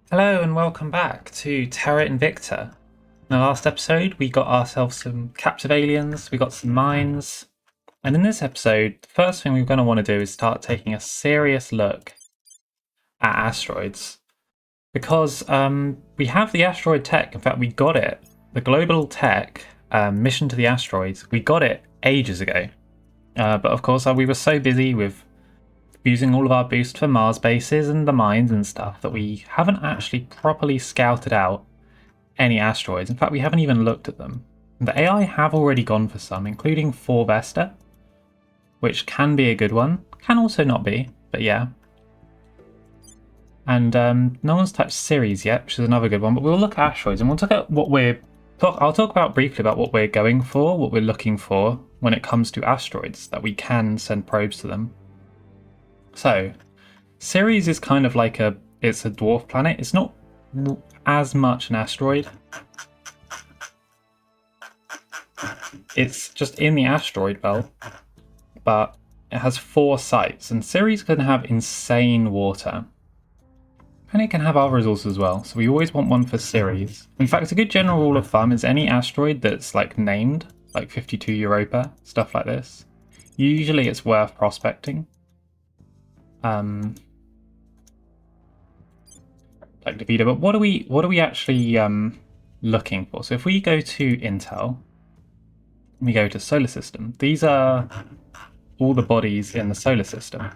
Hello and welcome back to Terra Invicta. In the last episode, we got ourselves some captive aliens, we got some mines, and in this episode, the first thing we're going to want to do is start taking a serious look at asteroids. Because we have the asteroid tech, in fact, we got it, the global tech mission to the asteroids, we got it ages ago. But of course, we were so busy with using all of our boost for Mars bases and the mines and stuff that we haven't actually properly scouted out any asteroids. In fact, we haven't even looked at them. The AI have already gone for some, including 4 Vesta, which can be a good one. Can also not be, but yeah. And no one's touched Ceres yet, which is another good one. But we'll look at asteroids and we'll talk about what I'll talk about briefly about what we're going for, what we're looking for when it comes to asteroids, that we can send probes to them. So, Ceres is kind of like it's a dwarf planet. It's not as much an asteroid. It's just in the asteroid belt, but it has 4 sites, and Ceres can have insane water. And it can have other resources as well, so we always want one for Ceres. In fact, a good general rule of thumb is any asteroid that's like named, like 52 Europa, stuff like this, usually it's worth prospecting. Like Davida, but what are we actually looking for? So if we go to Intel, we go to solar system. These are all the bodies in the solar system.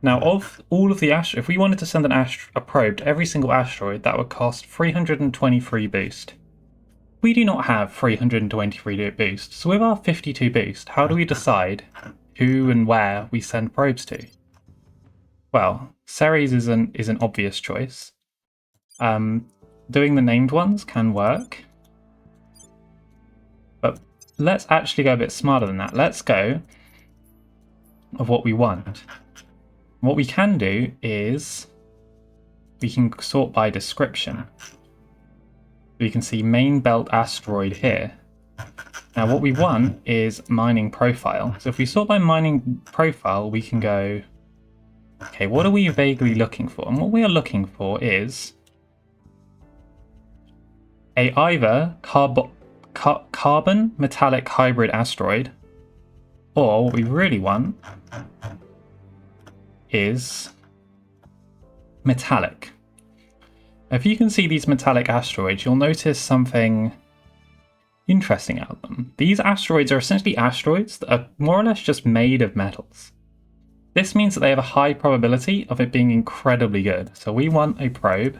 Now, of all of the if we wanted to send a probe to every single asteroid, that would cost 323 boost. We do not have 323 boost. So with our 52 boost, how do we decide who and where we send probes to? Well, Ceres is an obvious choice. Doing the named ones can work. But let's actually go a bit smarter than that. Let's go of what we want. What we can do is we can sort by description. We can see main belt asteroid here. Now what we want is mining profile. So if we sort by mining profile, we can go, okay, what are we vaguely looking for? And what we are looking for is a either carbon metallic hybrid asteroid, or what we really want is metallic. If you can see these metallic asteroids, you'll notice something interesting about them. These asteroids are essentially asteroids that are more or less just made of metals. This means that they have a high probability of it being incredibly good. So we want a probe,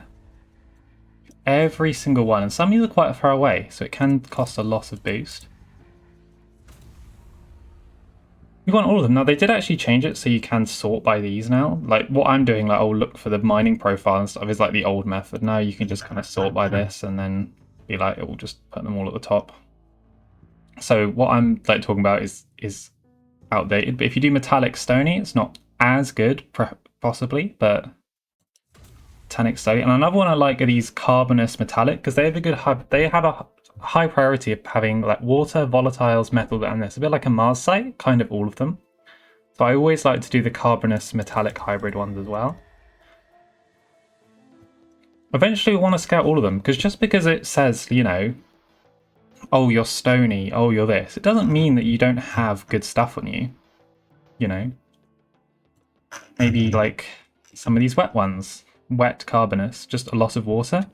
every single one, and some of these are quite far away, so it can cost a lot of boost. We want all of them. Now they did actually change it so you can sort by these now. Like what I'm doing, like I'll look for the mining profile and stuff, is like the old method. Now you can just kind of sort by this and then be like, it will just put them all at the top. So what I'm like talking about is outdated, but if you do metallic stony, it's not as good, possibly, but metallic stony. And another one I like are these carbonous metallic, because they have a good they have a high priority of having like water, volatiles, metal, and this. A bit like a Mars site, kind of all of them. So I always like to do the carbonous metallic hybrid ones as well. Eventually we want to scout all of them, because just because it says, you know, oh, you're stony, oh, you're this, it doesn't mean that you don't have good stuff on you. You know, maybe like some of these wet ones, wet carbonous, just a lot of water,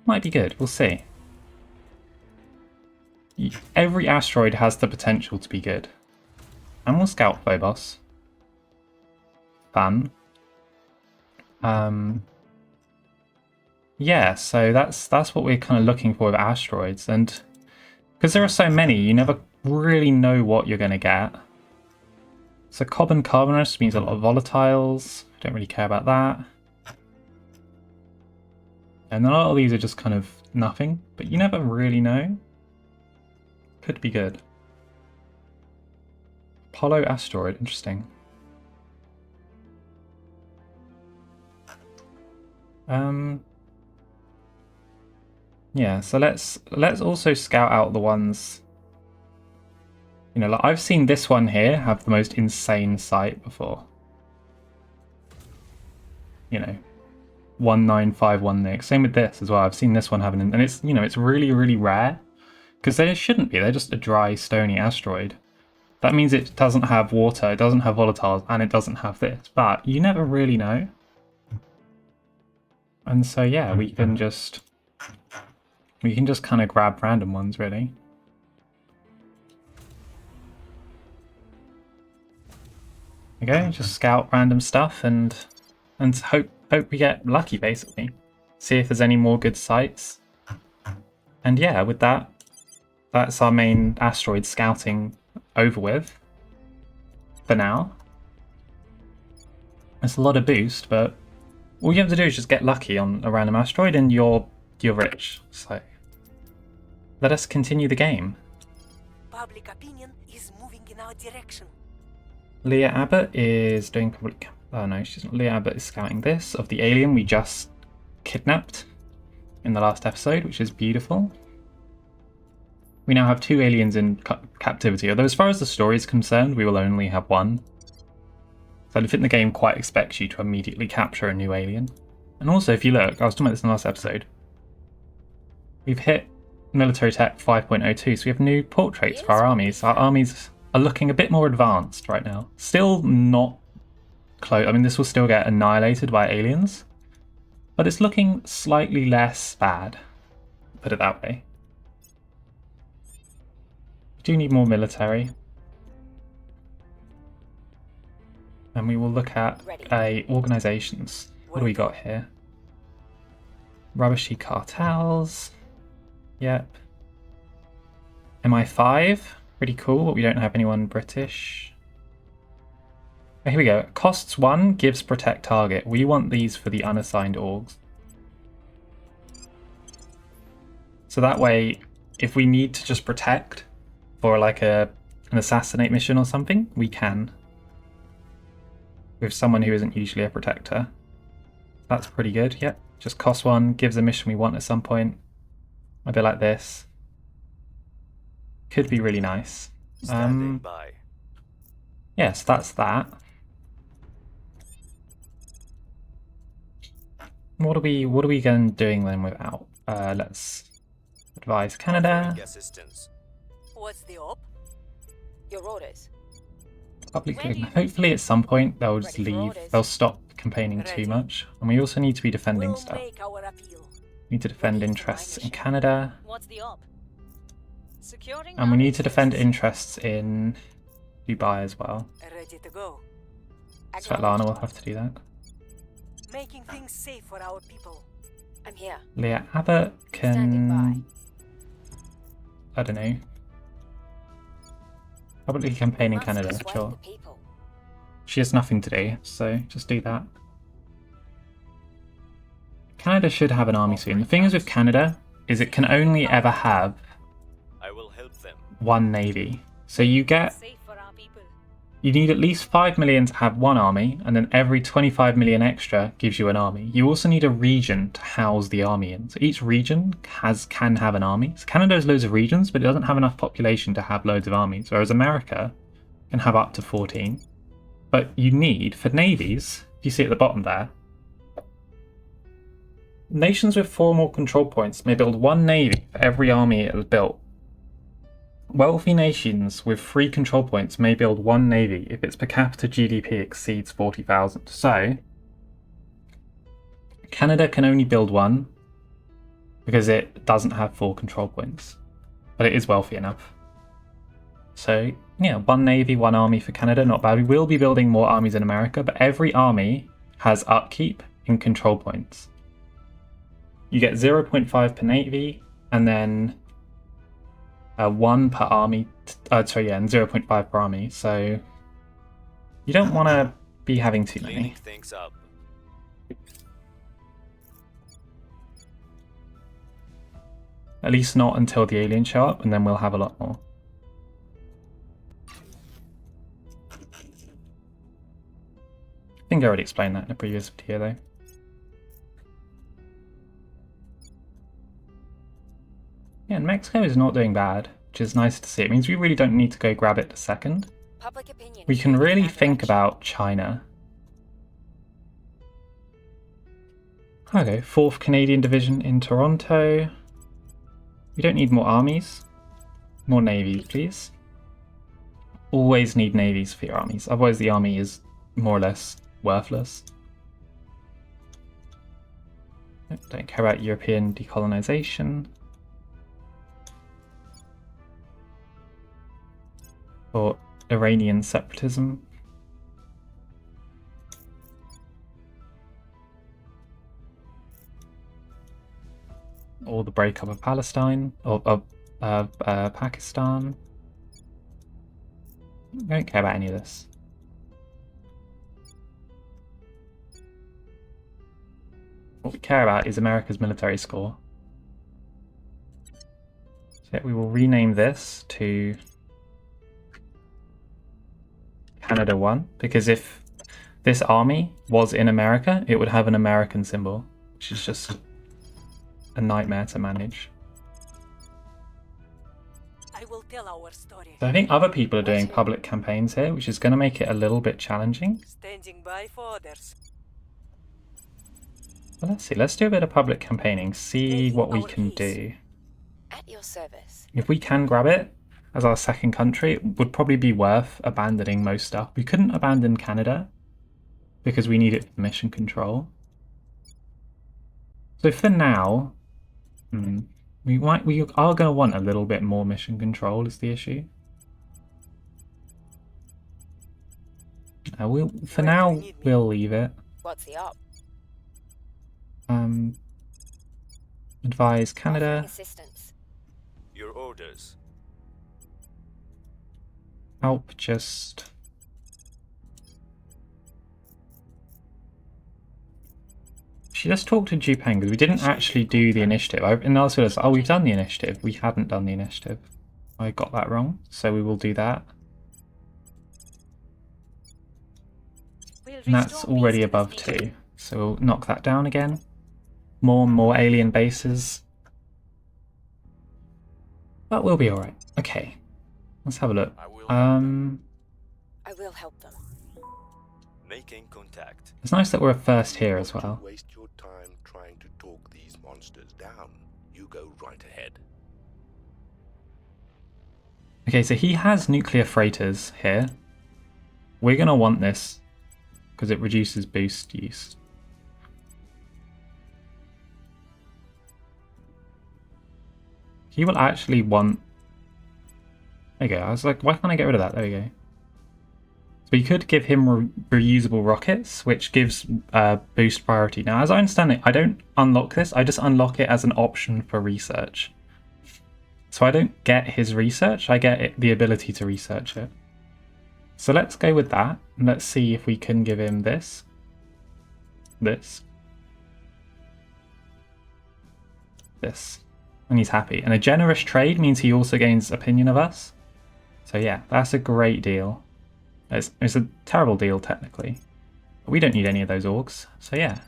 might be good. We'll see. Every asteroid has the potential to be good. And we'll scout Phobos. Fun. Yeah, so that's what we're kind of looking for with asteroids, and because there are so many, you never really know what you're going to get. So carbonous means a lot of volatiles. Don't really care about that. And a lot of these are just kind of nothing, but you never really know. Could be good. Apollo asteroid, interesting. Yeah, so let's also scout out the ones. You know, like I've seen this one here have the most insane site before. You know, 1951 Same with this as well. I've seen this one having, and it's, you know, it's really, really rare because they shouldn't be. They're just a dry, stony asteroid. That means it doesn't have water, it doesn't have volatiles, and it doesn't have this. But you never really know. And so yeah, we can just kind of grab random ones, really. Okay, just scout random stuff and hope we get lucky, basically. See if there's any more good sites. And yeah, with that, that's our main asteroid scouting over with for now. It's a lot of boost, but all you have to do is just get lucky on a random asteroid and you're rich. So let us continue the game. Public opinion is moving in our direction. Leah Abbott is doing public... Oh no, she's not. Leah Abbott is scouting this of the alien we just kidnapped in the last episode, which is beautiful. We now have 2 aliens in captivity, although as far as the story is concerned, we will only have 1. So I don't think the game quite expects you to immediately capture a new alien. And also, if you look, I was talking about this in the last episode, we've hit military tech 5.02, so we have new portraits for our armies. Our armies are looking a bit more advanced right now. Still not close. I mean, this will still get annihilated by aliens, but it's looking slightly less bad, put it that way. We do need more military. And we will look at organizations. What do we got here? Rubbishy cartels. Yep. MI5. Pretty cool, but we don't have anyone British. Oh, here we go. Costs 1, gives protect target. We want these for the unassigned orgs. So that way, if we need to just protect for like an assassinate mission or something, we can. With someone who isn't usually a protector. That's pretty good, yep. Just cost 1, gives a mission we want at some point. A bit like this. Could be really nice. Yes, that's that. What are we going doing then without? Let's advise Canada. What's the op? Your orders. Hopefully at some point they'll just leave. They'll stop campaigning too much. And we also need to be defending stuff. We need to defend interests in Canada. What's the op? And we need to defend interests in Dubai as well. Ready to go. Svetlana will have to do that. Making things safe for our people. I'm here. Leah Abbott can... I don't know. Probably campaign in Canada, sure. She has nothing to do, so just do that. Canada should have an army soon. The thing is with Canada, is it can only ever have 1 navy. So you need at least 5 million to have 1 army, and then every 25 million extra gives you an army. You also need a region to house the army in. So each region can have an army. So Canada has loads of regions, but it doesn't have enough population to have loads of armies, whereas America can have up to 14. But you need, for navies, if you see at the bottom there, nations with 4 more control points may build 1 navy for every army it has built. Wealthy nations with 3 control points may build 1 navy if its per capita GDP exceeds 40,000. So, Canada can only build 1 because it doesn't have 4 control points, but it is wealthy enough. So, yeah, 1 navy, 1 army for Canada, not bad. We will be building more armies in America, but every army has upkeep in control points. You get 0.5 per navy, and then 1 per army, and 0.5 per army, so you don't want to be having too many. At least not until the aliens show up, and then we'll have a lot more. I think I already explained that in a previous video though. Yeah, and Mexico is not doing bad, which is nice to see. It means we really don't need to go grab it a second. We can really think about China. Okay, 4th Canadian Division in Toronto. We don't need more armies. More navies, please. Always need navies for your armies, otherwise the army is more or less worthless. Don't care about European decolonization. Or Iranian separatism. Or the breakup of Palestine, or of Pakistan. I don't care about any of this. What we care about is America's military score. So we will rename this to Canada 1, because if this army was in America, it would have an American symbol, which is just a nightmare to manage. I will tell our story. So I think other people are doing public campaigns here, which is going to make it a little bit challenging. Standing by for others. Well, let's see. Let's do a bit of public campaigning, see what we can do. At your service. If we can grab it as our second country, it would probably be worth abandoning most stuff. We couldn't abandon Canada because we need it for mission control. So for now, we are going to want a little bit more mission control is the issue. For now, we'll leave it. What's the op? Advise Canada. Assistance. Your orders. Help just... She just talked to Jupeng because we didn't actually do the initiative. And also, oh, we've done the initiative. We hadn't done the initiative. I got that wrong, so we will do that. And that's already above 2, so we'll knock that down again. More and more alien bases. But we'll be alright. Okay, let's have a look. I will help them. Making contact. It's nice that we're first here as well. Waste your time trying to talk these monsters down. You go right ahead. Okay, so he has nuclear freighters here. We're going to want this because it reduces boost use. He will actually want... There you go. I was like, why can't I get rid of that? There we go. So you could give him reusable rockets, which gives boost priority. Now, as I understand it, I don't unlock this. I just unlock it as an option for research. So I don't get his research. I get the ability to research it. So let's go with that. And let's see if we can give him this. This. This. And he's happy. And a generous trade means he also gains opinion of us. So yeah, that's a great deal. It's a terrible deal, technically. But we don't need any of those orgs. So yeah.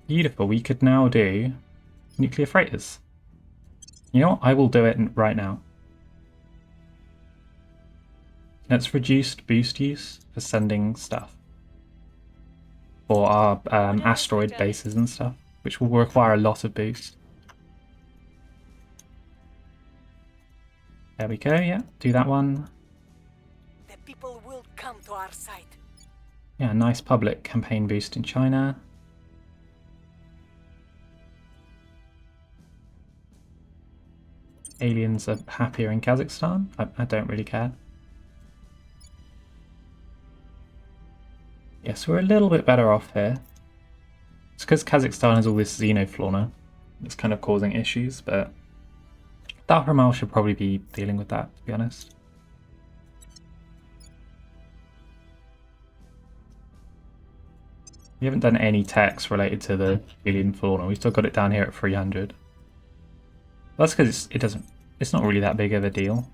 Beautiful. We could now do nuclear freighters. You know what? I will do it right now. Let's reduce boost use for sending stuff. For our asteroid bases and stuff, which will require a lot of boost. There we go, yeah. Do that one. The people will come to our side. Yeah, nice public campaign boost in China. Aliens are happier in Kazakhstan. I don't really care. Yes, we're a little bit better off here. It's because Kazakhstan has all this xenofauna that's kind of causing issues, but Ramal should probably be dealing with that, to be honest. We haven't done any techs related to the alien fauna. We've still got it down here at 300. That's because it's not really that big of a deal.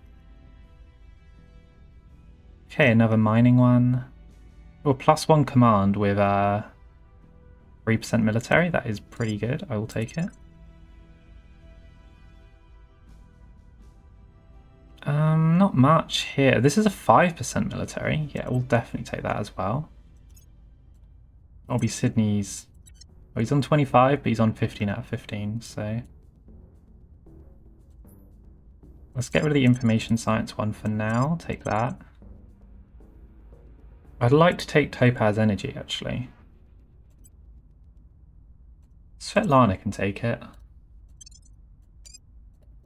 Okay, another mining one. Well, +1 command with 3% military. That is pretty good. I will take it. Not much here. This is a 5% military. Yeah, we'll definitely take that as well. That'll be Sydney's Oh, he's on 25, but he's on 15 out of 15, so... Let's get rid of the information science one for now. Take that. I'd like to take Topaz Energy, actually. Svetlana can take it.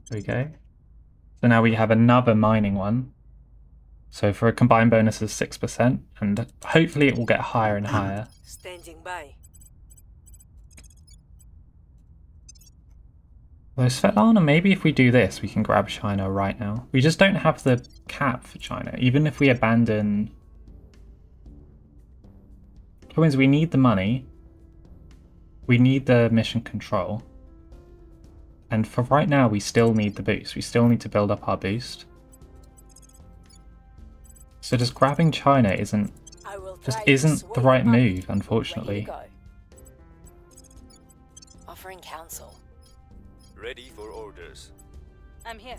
There we go. So now we have another mining one. So for a combined bonus of 6%, and hopefully it will get higher and higher. Standing by. Though Svetlana, maybe if we do this, we can grab China right now. We just don't have the cap for China. Even if we abandon... The problem is we need the money. We need the mission control. And for right now, we still need the boost. We still need to build up our boost. So just grabbing China isn't the right move, unfortunately. Offering counsel. Ready for orders. I'm here.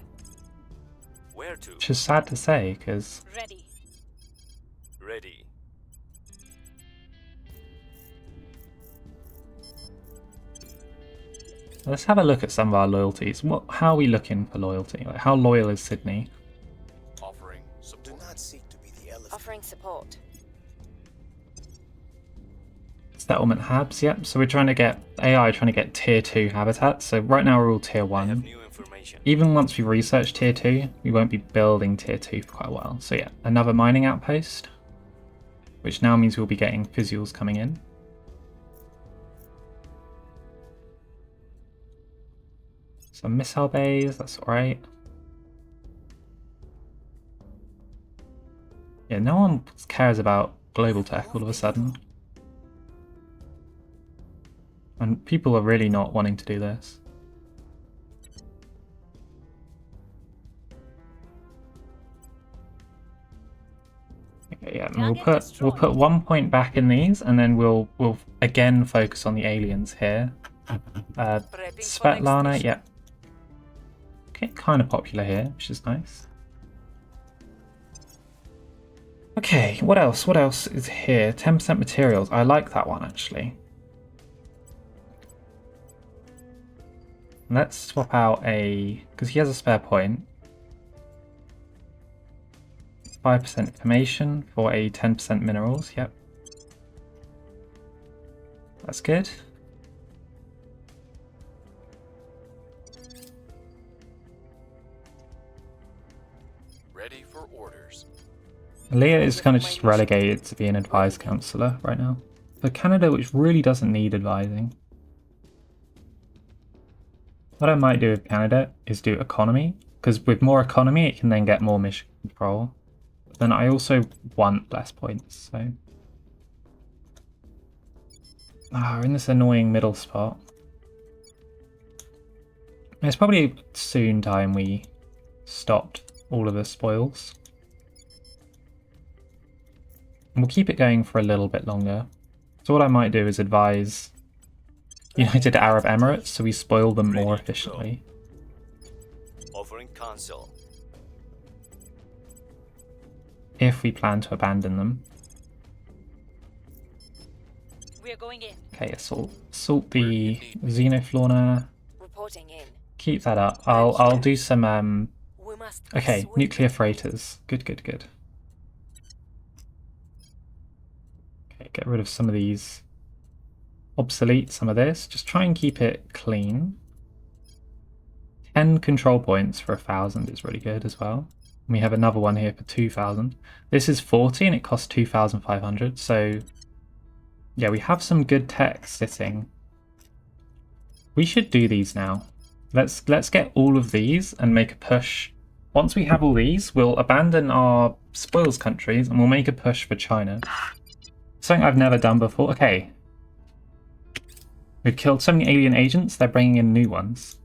Where to? Which is sad to say, because Ready. Ready. let's have a look at some of our loyalties. How are we looking for loyalty? Like, how loyal is Sydney? Offering support. Do not seek to be the elephant. Offering support. Settlement habs, yep. So we're trying to get AI, trying to get tier 2 habitats. So right now we're all tier I have 1. new information. Even once we research tier 2, we won't be building tier 2 for quite a while. So yeah, another mining outpost, which now means we'll be getting visuals coming in. Some missile bays, that's alright. Yeah, no one cares about global tech all of a sudden. And people are really not wanting to do this. Okay, yeah, and we'll put 1 point back in these, and then we'll again focus on the aliens here. Svetlana, yeah. Okay, kind of popular here, which is nice. Okay, what else? What else is here? 10% materials. I like that one actually. Let's swap out because he has a spare point. 5% information for a 10% minerals, yep. That's good. Ready for orders. Leah is kind of just relegated to be an advised counsellor right now. For Canada, which really doesn't need advising. What I might do with Canada is do economy, because with more economy it can then get more mission control. But then I also want less points, so... we're in this annoying middle spot. It's probably soon time we stopped all of the spoils. And we'll keep it going for a little bit longer. So what I might do is advise United Arab Emirates so we spoil them more efficiently. Offering counsel. If we plan to abandon them. We're going in. Okay, assault the Xenofauna. Reporting in. Keep that up. I'll do some We must okay, persuade nuclear them. freighters. Good. Okay, get rid of some of these. Obsolete some of this. Just try and keep it clean. 10 control points for 1,000 is really good as well. And we have another one here for 2,000. This is 40 and it costs 2,500. So yeah, we have some good tech sitting. We should do these now. Let's get all of these and make a push. Once we have all these, we'll abandon our spoils countries and we'll make a push for China. Something I've never done before. Okay. We've killed so many alien agents, they're bringing in new ones.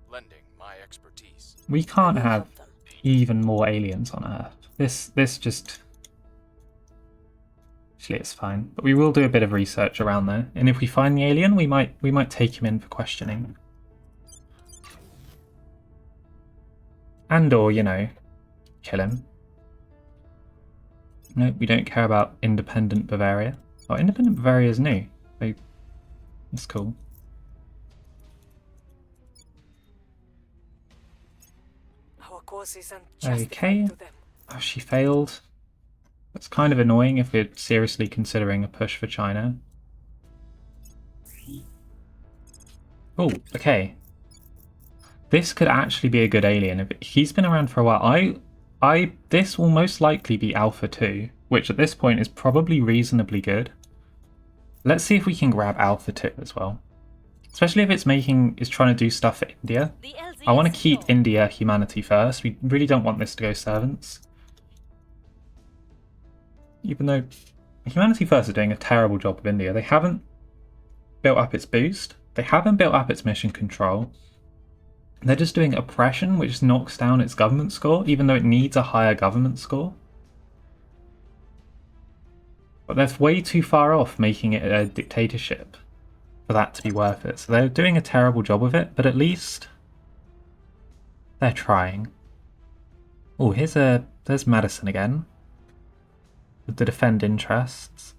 Lending my expertise. We can't We'll have help them. even more aliens on Earth. This just... Actually, it's fine. But we will do a bit of research around there. And if we find the alien, we might take him in for questioning. And or, you know, kill him. No, we don't care about independent Bavaria. Oh, independent Bavaria is new. That's cool. Our cause isn't justified Okay. to them. Oh, she failed. That's kind of annoying if we're seriously considering a push for China. Oh, okay. This could actually be a good alien. If he's been around for a while. This will most likely be Alpha 2, which at this point is probably reasonably good. Let's see if we can grab Alpha 2 as well. Especially if it's trying to do stuff for India. I want to keep India humanity first. We really don't want this to go servants. Even though Humanity First is doing a terrible job of India. They haven't built up its boost. They haven't built up its mission control. They're just doing oppression, which knocks down its government score, even though it needs a higher government score. But they're way too far off making it a dictatorship for that to be worth it. So they're doing a terrible job of it, but at least they're trying. Oh, there's Madison again. With the defend interests.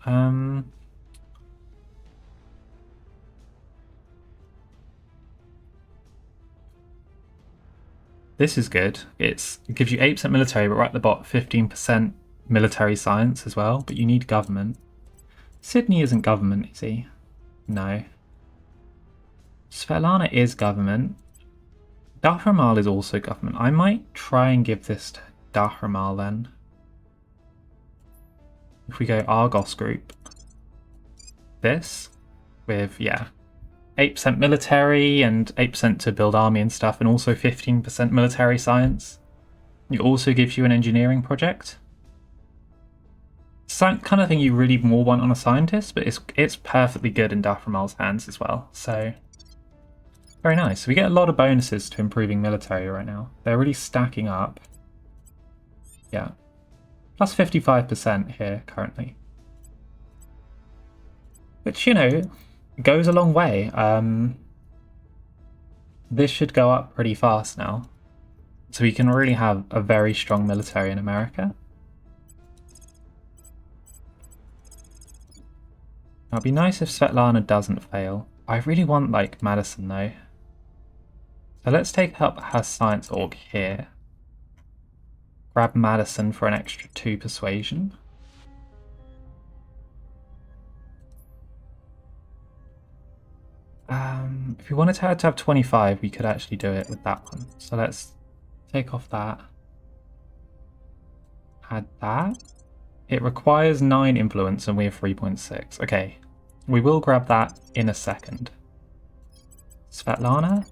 This is good. It gives you 8% military, but right at the bottom, 15% military science as well. But you need government. Sydney isn't government, is he? No. Svetlana is government. Dahramal is also government. I might try and give this to Dahramal then. If we go Argos group. This with, yeah, 8% military and 8% to build army and stuff, and also 15% military science. It also gives you an engineering project. It's the kind of thing you really more want on a scientist, but it's perfectly good in Dahramal's hands as well. So very nice. We get a lot of bonuses to improving military right now. They're really stacking up. Yeah. Plus 55% here currently. Which, you know, goes a long way. This should go up pretty fast now. So we can really have a very strong military in America. Now, it'd be nice if Svetlana doesn't fail. I really want, like, Madison, though. So let's take up her science org here. Grab Madison for an extra 2 persuasion. If we wanted her to have 25, we could actually do it with that one. So let's take off that. Add that. It requires 9 influence and we have 3.6. Okay, we will grab that in a second. Svetlana.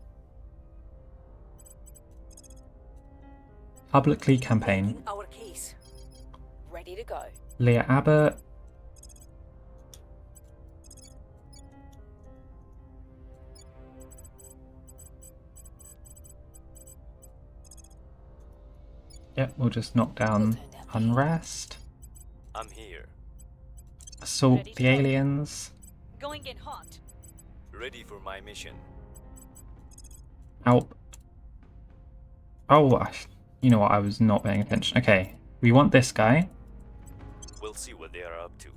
Publicly campaign. Our case. Ready to go. Leah Abbott. Yep, we'll just knock down unrest. I'm here. Assault the aliens. Going in hot. Ready for my mission. Out. Oh, you know what? I was not paying attention. Okay, we want this guy. We'll see what they are up to.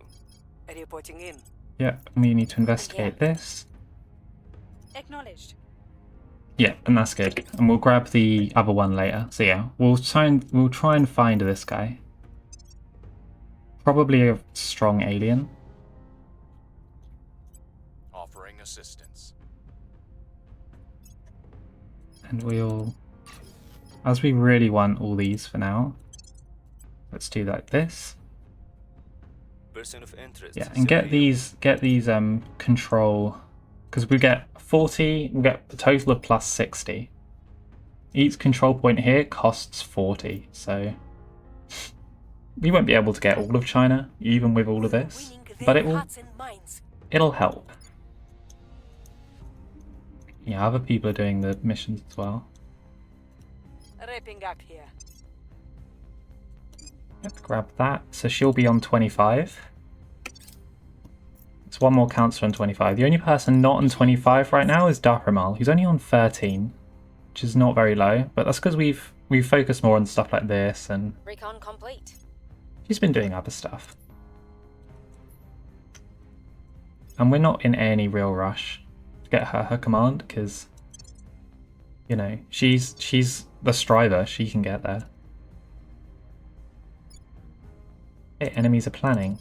Reporting in. Yep, we need to investigate this. Acknowledged. Yeah, and that's good. And we'll grab the other one later. So yeah, we'll try and find this guy. Probably a strong alien. Offering assistance. And we'll, as we really want all these for now, let's do like this. Person of interest. Yeah, and get these control, because we get 40, we get a total of plus 60. Each control point here costs 40, so we won't be able to get all of China, even with all of this, but it'll help. Yeah, other people are doing the missions as well. Wrapping up here. Yep, grab that. So she'll be on 25. It's one more counselor on 25. The only person not on 25 right now is Dahramal. He's only on 13, which is not very low, but that's because we've focused more on stuff like this, and Recon complete. she's been doing other stuff. And we're not in any real rush to get her command, because, you know, she's the striver. She can get there. Okay, enemies are planning.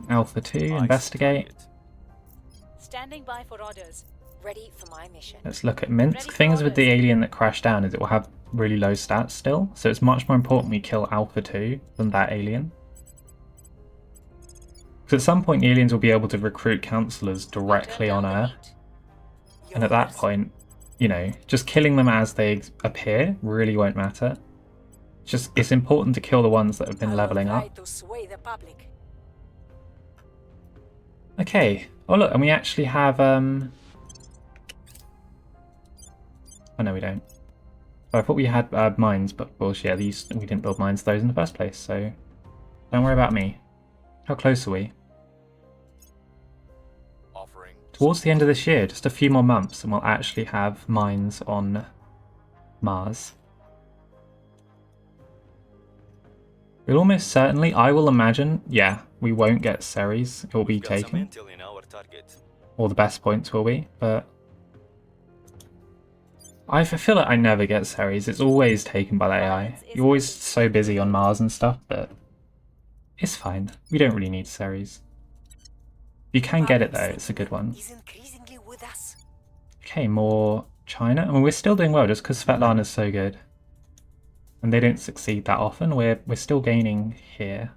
Alpha 2, Eyes investigate. target. Standing by for orders. Ready for my mission. Let's look at Minsk. Ready for Things with the orders. alien that crashed down is it will have really low stats still, so it's much more important we kill Alpha 2 than that alien. Because at some point the aliens will be able to recruit counselors directly on Earth, and at that point, you know, just killing them as they appear really won't matter. It's important to kill the ones that have been leveling up. To sway the public. Okay. Oh look, and we actually have oh no, we don't. Oh, I thought we had mines, but well, yeah, these we didn't build mines those in the first place, so don't worry about me. How close are we? Offering. Towards the end of this year, just a few more months, and we'll actually have mines on Mars. We'll almost certainly, I will imagine, yeah, we won't get Ceres. It will be We've got some taken. intel in our target. All the best points will be, but I feel like I never get Ceres. It's always taken by the AI. You're always so busy on Mars and stuff, but it's fine. We don't really need Ceres. You can get it though, it's a good one. Is increasingly with us. Okay, more China. I mean, we're still doing well just because Svetlana's so good. And they don't succeed that often. We're still gaining here.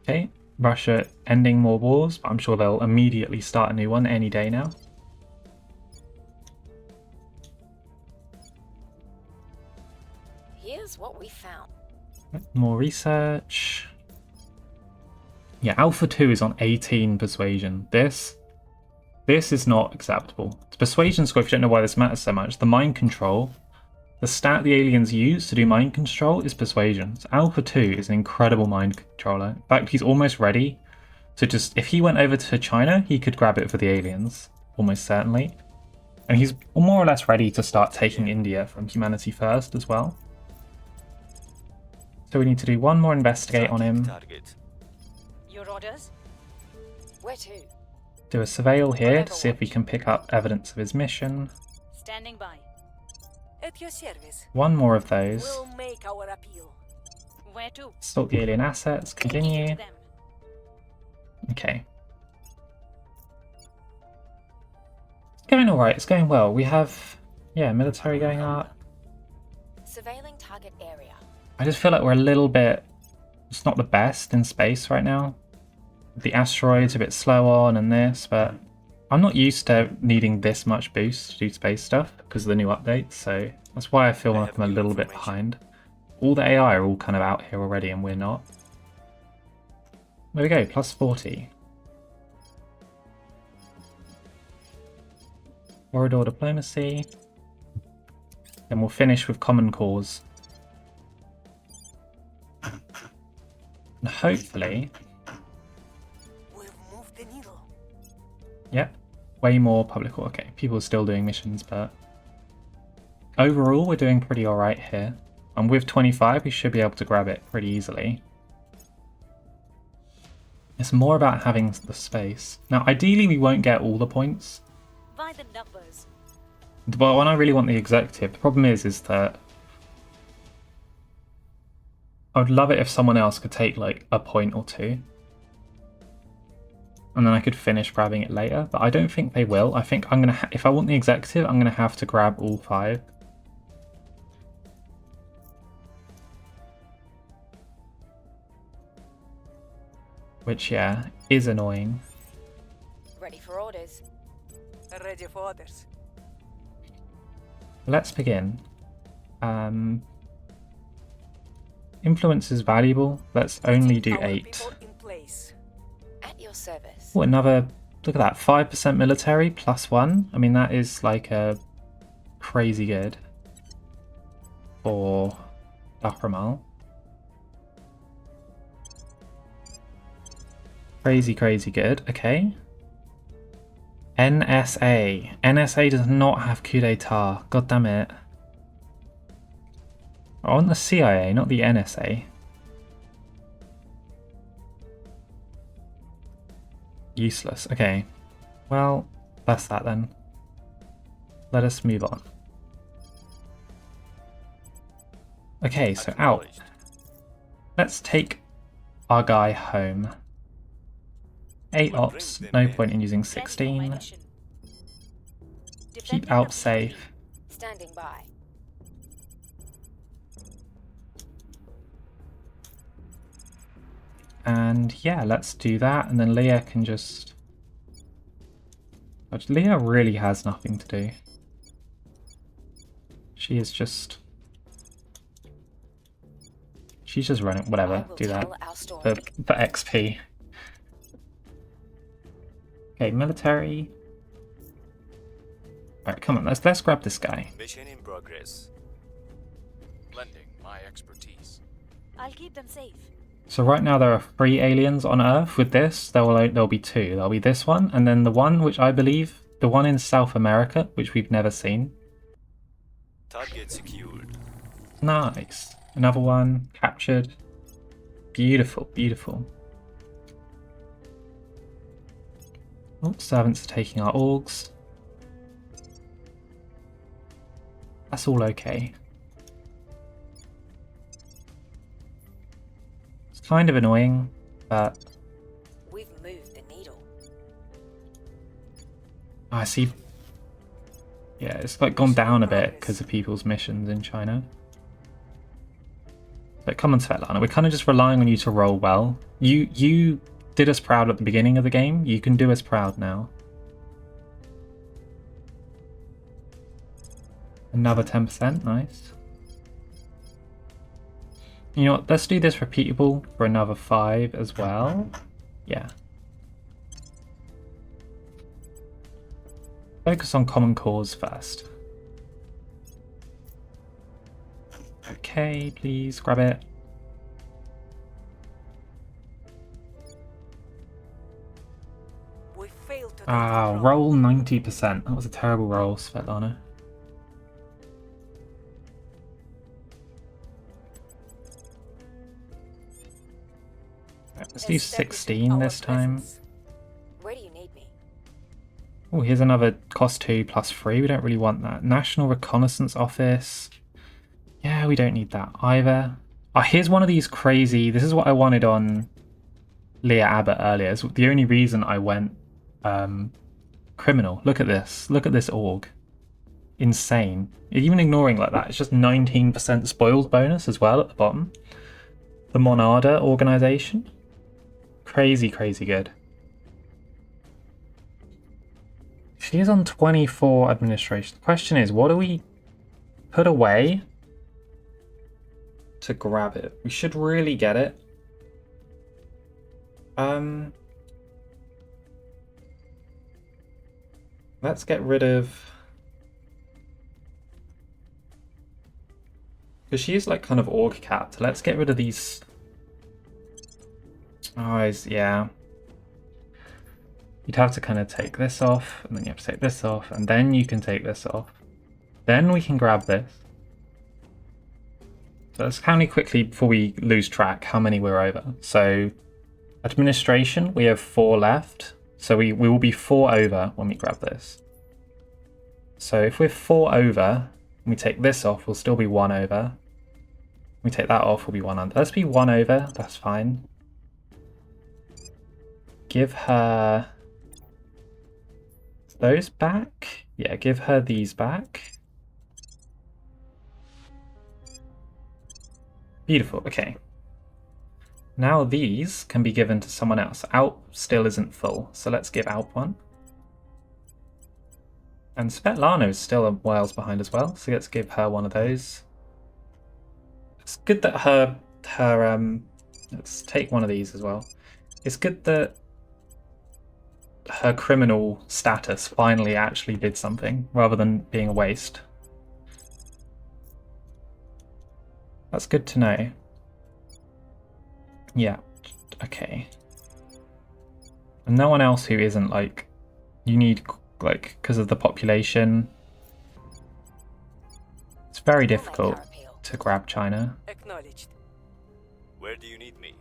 Okay, Russia ending more wars, but I'm sure they'll immediately start a new one any day now. Here's what we found. More research. Yeah, Alpha 2 is on 18 persuasion. This is not acceptable. It's persuasion score, if you don't know why this matters so much. The mind control, the stat the aliens use to do mind control is persuasion. So Alpha 2 is an incredible mind controller. In fact, he's almost ready to just, if he went over to China, he could grab it for the aliens, almost certainly. And he's more or less ready to start taking India from Humanity First as well. So we need to do one more investigate on him. Target. Your orders? Where to? Do a surveil here to see if we can pick up evidence of his mission. Standing by. At your service. One more of those. We'll make our appeal. Where to? Stalk the alien assets, continue. To them. Okay. It's going alright, it's going well. We have, yeah, military going up. Surveilling target area. I just feel like we're a little bit, it's not the best in space right now. The asteroids a bit slow on and this, but I'm not used to needing this much boost to do space stuff because of the new updates, so that's why I feel like I'm a little bit behind. All the AI are all kind of out here already and we're not. There we go, plus 40. Corridor diplomacy. Then we'll finish with common cause. And hopefully, We've moved the needle. yep, way more public. Okay, people are still doing missions, but overall we're doing pretty alright here. And with 25, we should be able to grab it pretty easily. It's more about having the space. Now, ideally, we won't get all the points. By the numbers. But when I really want the executive, the problem is that I would love it if someone else could take like a point or two. And then I could finish grabbing it later, but I don't think they will. I think I'm going to, if I want the executive, I'm going to have to grab all 5. Which, yeah, is annoying. Ready for orders. Ready for orders. Let's begin. Influence is valuable. Let's only do Our 8. people in place. At your service. Oh, another, look at that, 5% military plus 1. I mean, that is like a crazy good for Bahramal. Crazy, crazy good. Okay. NSA. NSA does not have coup d'etat. God damn it. I want the CIA, not the NSA. Useless. Okay. Well, that's that then. Let us move on. Okay, so out. Acknowledged. Let's take our guy home. 8 We'll ops, bring them no in. point in using Ready for my 16. mission. Keep Defending Alp number safe. Standing by. And yeah, let's do that. And then Leah can just... Leah really has nothing to do. She is just... She's just running, I whatever, will do that. tell our story. For XP. Okay, military. Alright, come on, let's grab this guy. Mission in progress. Lending my expertise. I'll keep them safe. So right now there are 3 aliens on Earth. With this, there'll be 2. There'll be this one, and then the one which I believe, the one in South America, which we've never seen. Target secured. Nice. Another one captured. Beautiful, beautiful. Oh, servants are taking our orgs. That's all okay. It's kind of annoying, but We've moved the needle. oh, I see. Yeah, it's like gone down a bit because of people's missions in China. But come on, Svetlana, we're kind of just relying on you to roll well. You did us proud at the beginning of the game. You can do us proud now. Another 10%, nice. You know what, let's do this repeatable for another 5 as well. Yeah. Focus on common cause first. Okay, please grab it. We failed to take Ah, control. roll 90%. That was a terrible roll, Svetlana. Right, let's do Establishing 16 our this time. presence. Where do you need me? Oh, here's another cost 2 plus 3. We don't really want that. National Reconnaissance Office. Yeah, we don't need that either. Oh, here's one of these crazy... This is what I wanted on Leah Abbott earlier. It's the only reason I went criminal. Look at this. Look at this org. Insane. Even ignoring like that, it's just 19% spoils bonus as well at the bottom. The Monada organization. Crazy, crazy good. She is on 24 administration. The question is, what do we put away to grab it? We should really get it. Let's get rid of... Because she is like kind of org capped. Let's get rid of these... Oh, yeah. You'd have to kind of take this off, and then you have to take this off, and then you can take this off. Then we can grab this. So let's count it quickly before we lose track how many we're over. So administration, we have 4 left. So we will be 4 over when we grab this. So if we're 4 over, and we take this off, we'll still be 1 over. We take that off, we'll be 1 under. Let's be 1 over, that's fine. Give her those back. Yeah, give her these back. Beautiful, okay. Now these can be given to someone else. Alp still isn't full, so let's give Alp one. And Svetlana is still a whiles behind as well, so let's give her one of those. It's good that her let's take one of these as well. It's good that her criminal status finally actually did something, rather than being a waste. That's good to know. Yeah, okay. And no one else who isn't like, you need, like, because of the population. It's very We'll make difficult. our appeal. to grab China. Acknowledged. Where do you need me?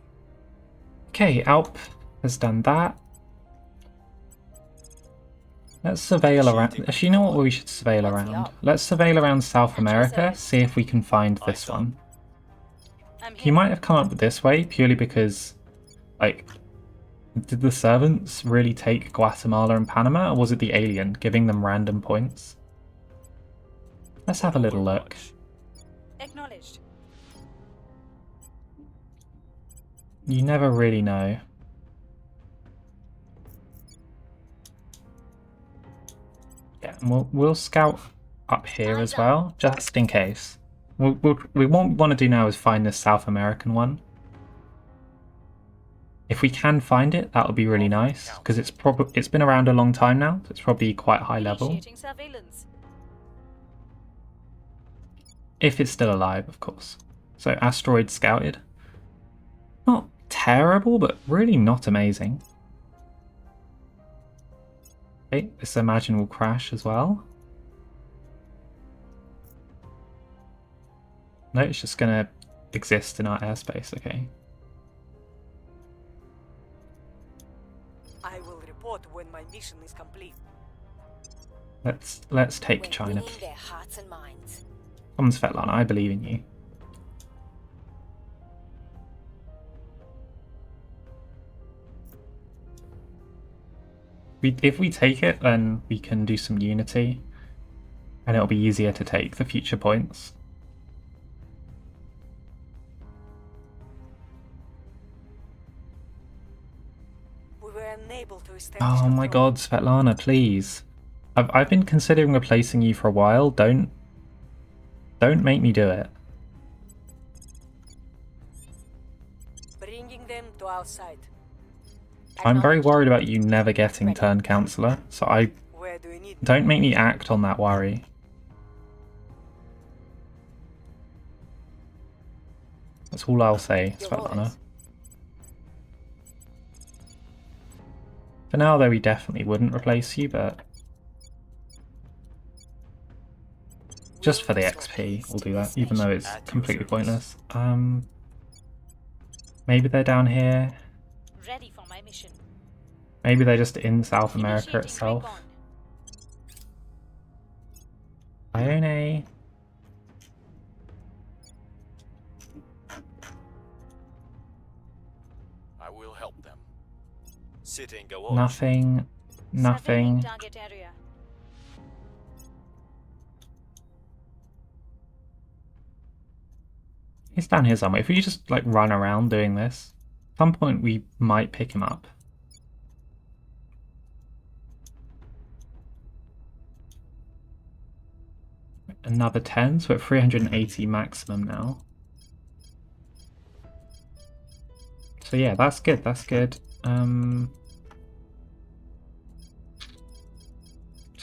Okay, Alp has done that. Let's surveil around. Actually, you know what we should surveil What's the around? Alp? Let's surveil around South Natural America, service. see if we can find this Eyes up. one. I'm He here. might have come up this way purely because, like, did the servants really take Guatemala and Panama, or was it the alien giving them random points? Let's have a little look. Overwatch. Acknowledged. You never really know. Yeah, and we'll scout up here as well, just in case. We what we want to do now is find this South American one. If we can find it, that would be really nice, because it's been around a long time now, so it's probably quite high level. Initiating surveillance. If it's still alive, of course. So Asteroid scouted. Not terrible, but really not amazing. Okay, this Imagine will crash as well. No, it's just gonna exist in our airspace, okay. I will report when my mission is complete. Let's take We're China. winning their hearts and minds. Come on, Svetlana, I believe in you. If we take it, then we can do some unity, and it'll be easier to take the future points. We were unable to establish Oh my control. god, Svetlana, please. I've been considering replacing you for a while. Don't make me do it. Bringing them to our side. I'm very Acknowledged. worried about you never getting Ready. turn counselor, so Where do you need me? don't make me act on that worry. That's all I'll say, Your Svetlana. orders. For now, though, we definitely wouldn't replace you, but just for the XP, we'll do that, even though it's At your completely service. pointless. Maybe they're down here. Ready for my mission. Maybe they're just in South America Initiating itself. recon. Ione. I will help them. Sitting a watch. Nothing. Surveying Nothing. target area. He's down here somewhere. If we just like run around doing this, at some point we might pick him up. Another 10, so we're at 380 maximum now. So yeah, that's good, that's good. So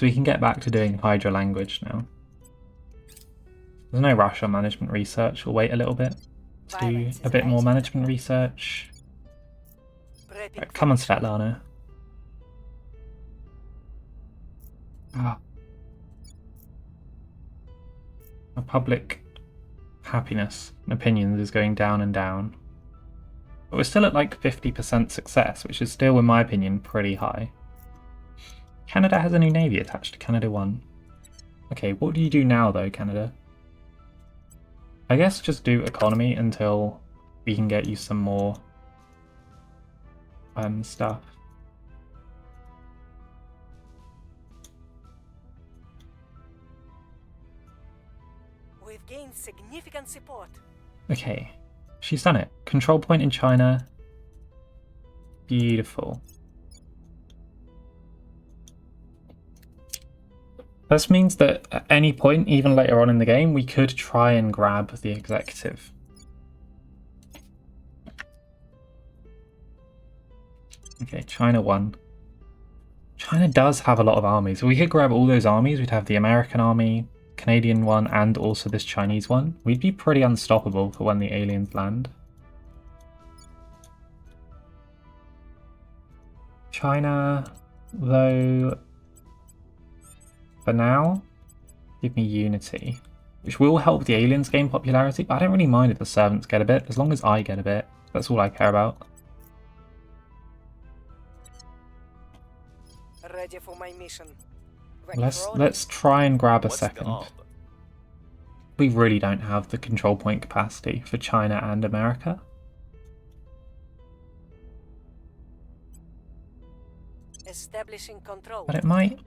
we can get back to doing Hydra language now. There's no rush on management research, we'll wait a little bit to do Violence is a bit more right. management research. Prepping Right, for come on, mission. Svetlana. Ah. Our public happiness and opinions is going down and down. But we're still at like 50% success, which is still, in my opinion, pretty high. Canada has a new navy attached to Canada 1. Okay, what do you do now though, Canada? I guess just do economy until we can get you some more stuff. We've gained significant support. Okay, she's done it. Control point in China. Beautiful. This means that at any point, even later on in the game, we could try and grab the executive. Okay, China won. China does have a lot of armies. If we could grab all those armies, we'd have the American army, Canadian one, and also this Chinese one. We'd be pretty unstoppable for when the aliens land. China, though, for now, give me unity. which will help the aliens gain popularity, but I don't really mind if the servants get a bit, as long as I get a bit. That's all I care about. Ready for my mission. Ready for orders. Let's try and grab a What's the second. ob? We really don't have the control point capacity for China and America. Establishing control. But it might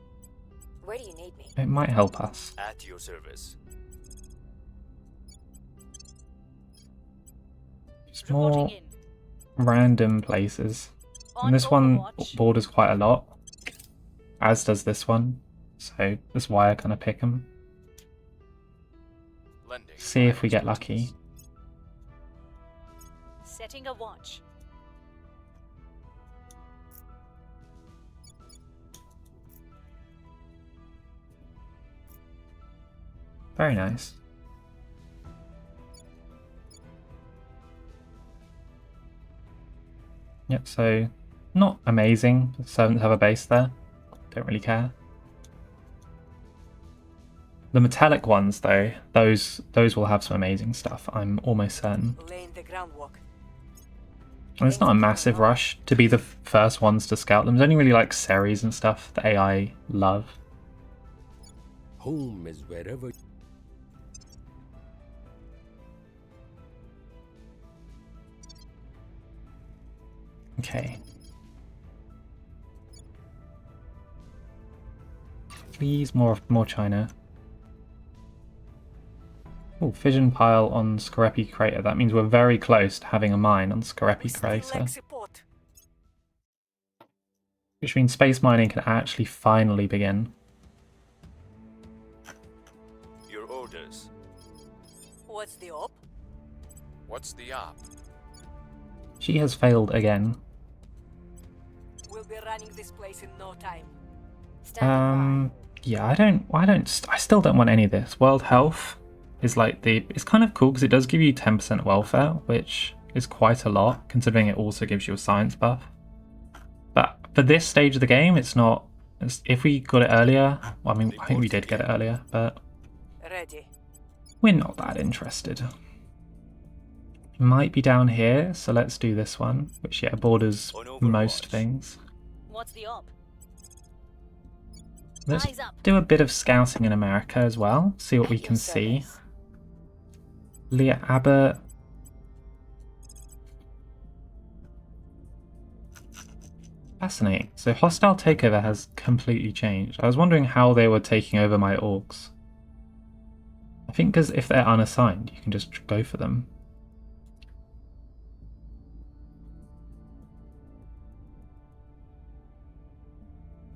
Where do you need me? help us. At your service. Just more Reporting in. random places. On And this one Overwatch. borders quite a lot, as does this one. So that's why I kind of pick them. Lending See my if we get expertise. lucky. Setting a watch. Very nice. Yep, so not amazing. The servants have a base there. Don't really care. The metallic ones, though, those will have some amazing stuff. I'm almost certain. Laying the groundwork. And it's not a massive rush to be the first ones to scout them. There's only really like series and stuff that AI love. Home is wherever. Okay. Please, more China. Oh, fission pile on Scorepi Crater. That means we're very close to having a mine on We Scorepi still Crater. lack support. Which means space mining can actually finally begin. Your orders. What's the op? What's the op? She has failed again. We'll be running this place in no time. Standing Yeah, I still don't want any of this. World Health is like it's kind of cool because it does give you 10% welfare, which is quite a lot, considering it also gives you a science buff. But for this stage of the game, it's not. If we got it earlier, well, I mean, I think we did get it earlier, but Ready. we're not that interested. It might be down here, so let's do this one, which yeah borders On Overwatch. most things. What's the op? Let's Eyes up. do a bit of scouting in America as well, see what we At your can see. service. Leah Abbott. Fascinating. So hostile takeover has completely changed. I was wondering how they were taking over my orcs. I think because if they're unassigned, you can just go for them.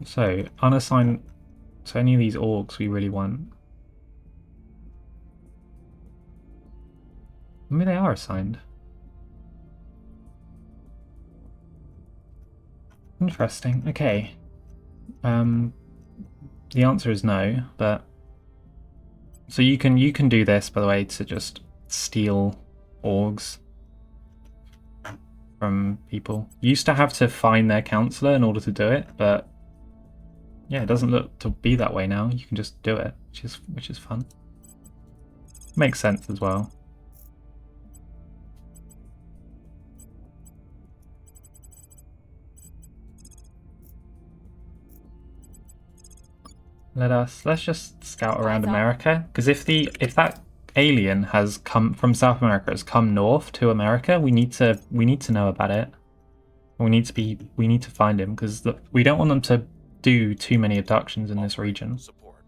So unassigned. So any of these orcs we really want. Maybe they are assigned. Interesting. Okay. The answer is no, but so you can do this, by the way, to just steal orgs from people. You used to have to find their counselor in order to do it, but yeah, it doesn't look to be that way now. You can just do it, which is fun. Makes sense as well. Let's just scout around Eyes up. America, because if that alien has come from South America, has come north to America, we need to know about it. We need to find him, because we don't want them to do too many abductions in this region. Support.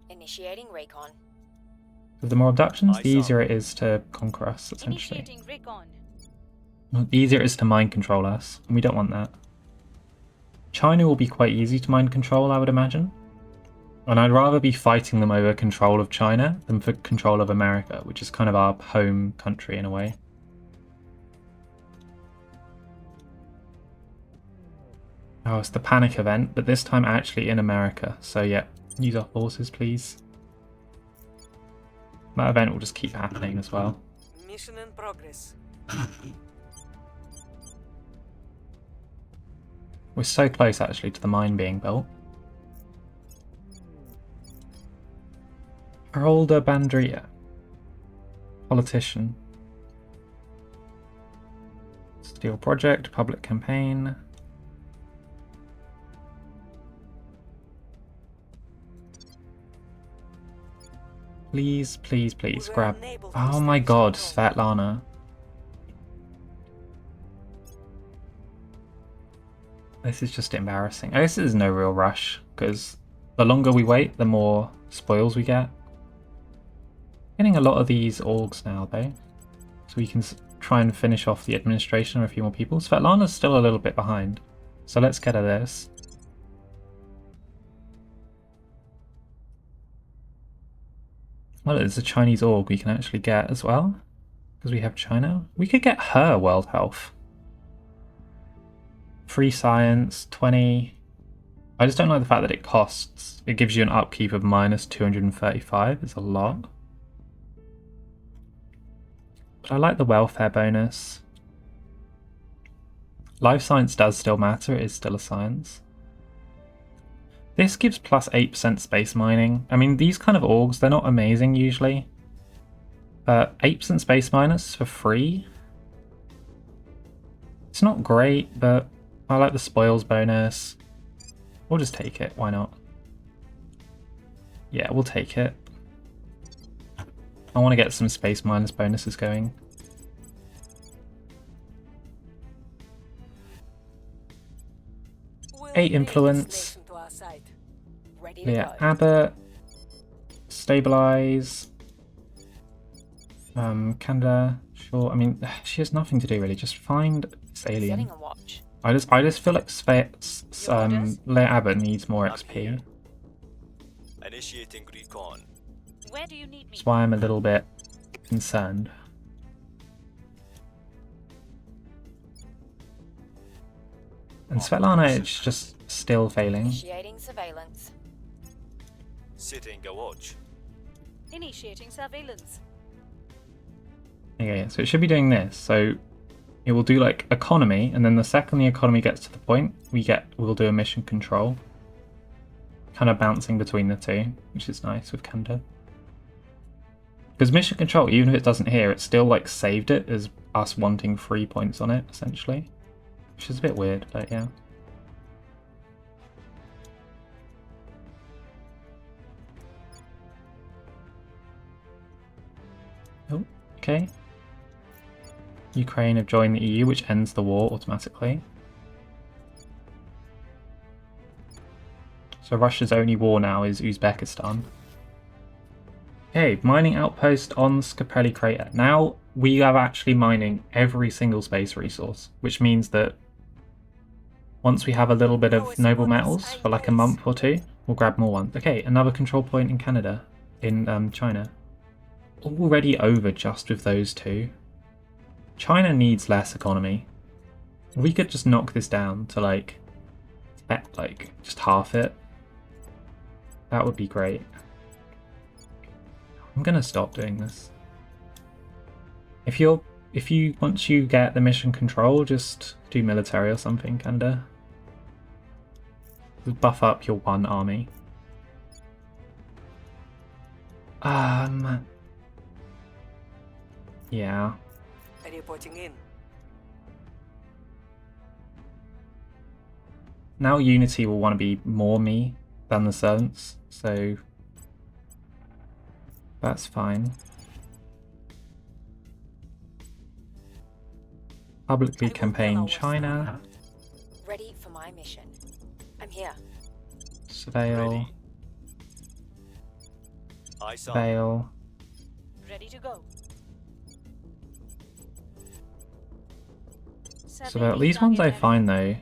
Initiating recon. The more abductions, the Eyes easier up. it is to conquer us, essentially. Initiating recon. The easier it is to mind control us, and we don't want that. China will be quite easy to mind control, I would imagine. And I'd rather be fighting them over control of China than for control of America, which is kind of our home country in a way. Oh, it's the panic event, but this time actually in America. So yeah, use our forces, please. That event will just keep happening as well. Mission in progress. We're so close actually to the mine being built. Harolda Bandria. Politician. Steel project, public campaign. Please, please, please, We were grab... unable to Oh my establish god, control. Svetlana. This is just embarrassing. I guess there's no real rush, because the longer we wait, the more spoils we get. Getting a lot of these orgs now, though. So we can try and finish off the administration of a few more people. Svetlana's still a little bit behind. So let's get her this. Well, there's a Chinese org we can actually get as well. Because we have China. We could get her world health. Free science, 20. I just don't like the fact that it costs. It gives you an upkeep of minus 235. It's a lot. But I like the welfare bonus. Life science does still matter. It is still a science. This gives plus 8% space mining. I mean, these kind of orgs, they're not amazing usually. But 8% space minus for free? It's not great, but I like the spoils bonus. We'll just take it, why not? Yeah, we'll take it. I want to get some space minus bonuses going. We'll 8 bring this influence. nation to our side. Ready to Yeah, go. Abbott. Stabilize. Canada. Sure. I mean, she has nothing to do really. Just find this alien. Setting a watch. I just feel like Leia Abbott needs more I'm XP. here. Initiating recon. Where do you need me? That's why I'm a little bit concerned. And Svetlana is just still failing. Initiating surveillance. Setting a watch. Initiating surveillance. Okay, so it should be doing this. So it will do like economy, and then the second the economy gets to the point, we'll do a mission control. Kind of bouncing between the two, which is nice with Canada. Because mission control, even if it doesn't hear, it still like saved it as us wanting 3 points on it, essentially. Which is a bit weird, but yeah. Oh, okay. Ukraine have joined the EU, which ends the war automatically. So Russia's only war now is Uzbekistan. Okay, mining outpost on Skapelli crater. Now we are actually mining every single space resource, which means that once we have a little bit of noble metals for like a month or two, we'll grab more ones. Okay, another control point in Canada, in China. Already over just with those two. China needs less economy. We could just knock this down to like just half it. That would be great. I'm gonna stop doing this. Once you get the mission control, just do military or something, kinda. Just buff up your one army. Yeah. Reporting in. Now Unity will want to be more me than the servants, so that's fine. Publicly campaign China. Ready for my mission. I'm here. Surveil. Ready. Eyes on. Surveil. Ready to go. Surveil. These ones I find though.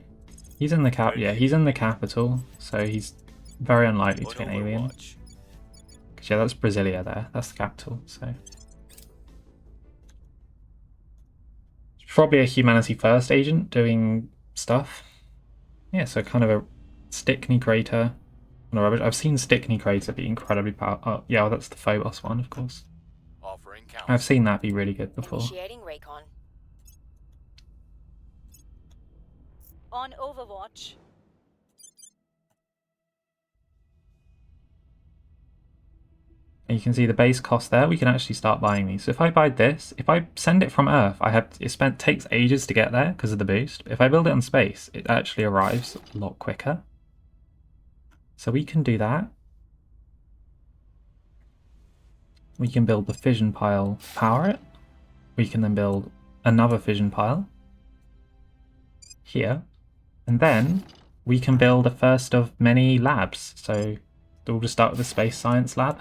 He's in the yeah, he's in the capital, so he's very unlikely to be an On alien. Overwatch. Because yeah, that's Brasilia there. That's the capital, so. It's probably a humanity first agent doing stuff. Yeah, so kind of a Stickney crater. No, rubbish. I've seen Stickney crater be incredibly powerful. Oh, yeah, well, that's the Phobos one, of course. Offering counsel. I've seen that be really good before. Initiating recon. On Overwatch. And you can see the base cost there. We can actually start buying these. So if I buy this, if I send it from Earth, takes ages to get there because of the boost. If I build it on space, it actually arrives a lot quicker. So we can do that. We can build the fission pile to power it. We can then build another fission pile here. And then we can build a first of many labs. So we'll just start with the space science lab.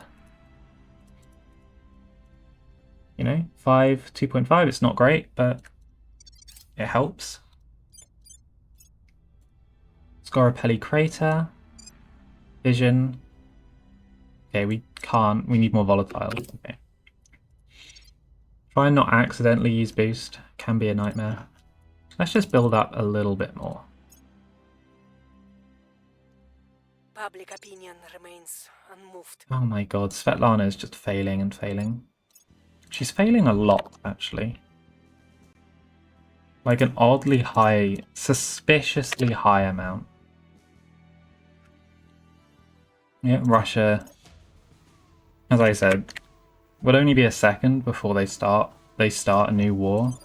You know, 2.5, it's not great, but it helps. Scoropelli crater. Fission. Okay, we need more volatile. Okay. Try and not accidentally use boost. Can be a nightmare. Let's just build up a little bit more. Public opinion remains unmoved. Oh my god, Svetlana is just failing and failing. She's failing a lot, actually. Like an oddly high, suspiciously high amount. Yeah, Russia, as I said, would only be a second before they start a new war.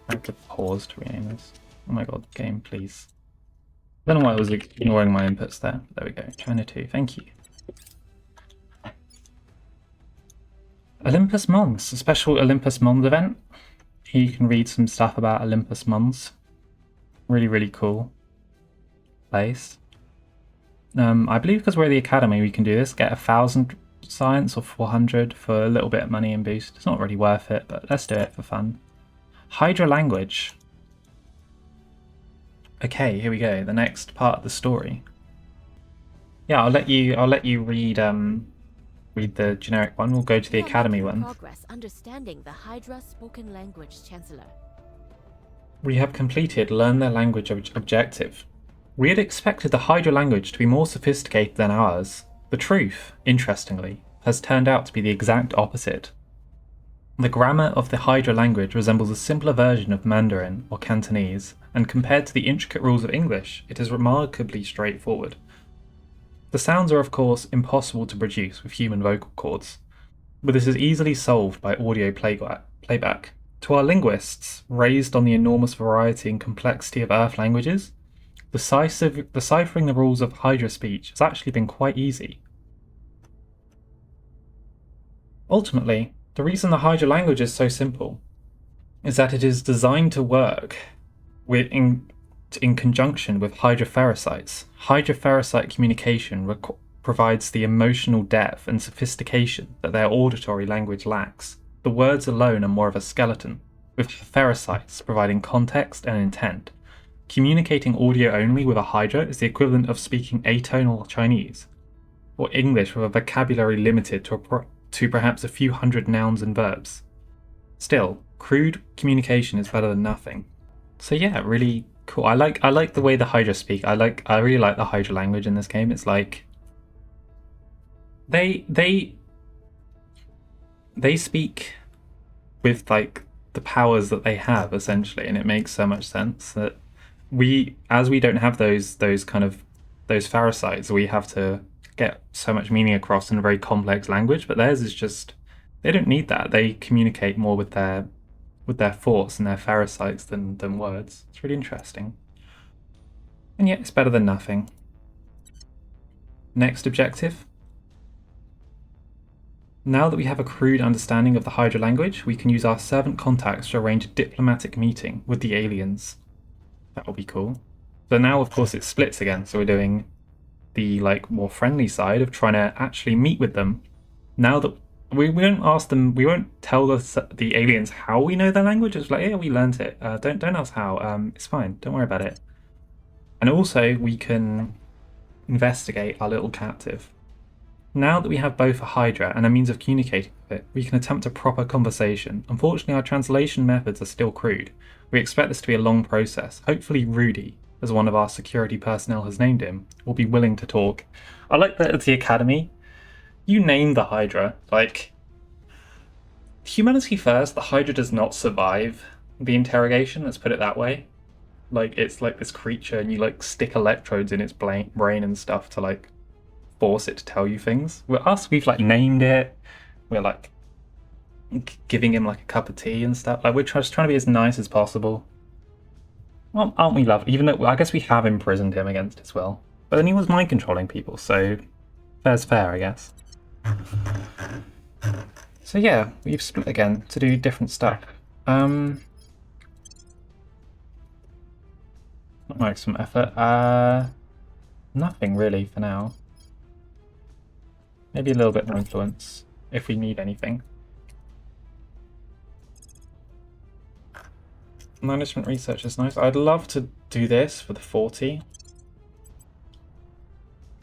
I have to pause to rename this. Oh my god, game, please. I don't know why I was ignoring my inputs there. There we go. China 2, thank you. Olympus Mons, a special Olympus Mons event. Here you can read some stuff about Olympus Mons. Really, really cool place. I believe because we're at the academy we can do this, get 1,000 science or 400 for a little bit of money and boost. It's not really worth it, but let's do it for fun. Hydra language. Okay, here we go. The next part of the story. Yeah, I'll let you read the generic one. We'll go to the academy one. Progress understanding the Hydra spoken language, Chancellor. We have completed Learn Their Language objective. We had expected the Hydra language to be more sophisticated than ours. The truth, interestingly, has turned out to be the exact opposite. The grammar of the Hydra language resembles a simpler version of Mandarin or Cantonese, and compared to the intricate rules of English, it is remarkably straightforward. The sounds are of course impossible to produce with human vocal cords, but this is easily solved by audio playback. To our linguists, raised on the enormous variety and complexity of Earth languages, deciphering the rules of Hydra speech has actually been quite easy. Ultimately, the reason the Hydra language is so simple is that it is designed to work in conjunction with hydroferrocytes. Hydroferrocyte communication provides the emotional depth and sophistication that their auditory language lacks. The words alone are more of a skeleton, with ferrocytes providing context and intent. Communicating audio only with a Hydra is the equivalent of speaking atonal Chinese, or English with a vocabulary limited to perhaps a few hundred nouns and verbs. Still, crude communication is better than nothing. So yeah, really cool. I like the way the Hydra speak. I really like the Hydra language in this game. It's like they speak with like the powers that they have essentially, and it makes so much sense that we don't have those ferrocytes, we have to get so much meaning across in a very complex language, but theirs is just, they don't need that. They communicate more with their thoughts and their ferrocytes than words. It's really interesting. And yet it's better than nothing. Next objective. Now that we have a crude understanding of the Hydra language, we can use our servant contacts to arrange a diplomatic meeting with the aliens. That will be cool. So now of course it splits again, so we're doing the more friendly side of trying to actually meet with them. Now that we won't ask them, we won't tell the aliens how we know their language. It's like, yeah, we learnt it. Don't ask how. It's fine. Don't worry about it. And also we can investigate our little captive. Now that we have both a Hydra and a means of communicating with it, we can attempt a proper conversation. Unfortunately, our translation methods are still crude. We expect this to be a long process. Hopefully Rudy, as one of our security personnel has named him, will be willing to talk. I like that at the academy, you name the Hydra. Like, humanity first, the Hydra does not survive the interrogation, let's put it that way. Like, it's like this creature and you stick electrodes in its brain and stuff to force it to tell you things. With us, we've like named it. We're like giving him like a cup of tea and stuff. Like we're just trying to be as nice as possible. Well, aren't we lovely? Even though I guess we have imprisoned him against his will. But then he was mind controlling people, so fair's fair, I guess. So yeah, we've split again to do different stuff. Not maximum effort. Nothing really for now. Maybe a little bit more influence if we need anything. Management research is nice. I'd love to do this for the 40.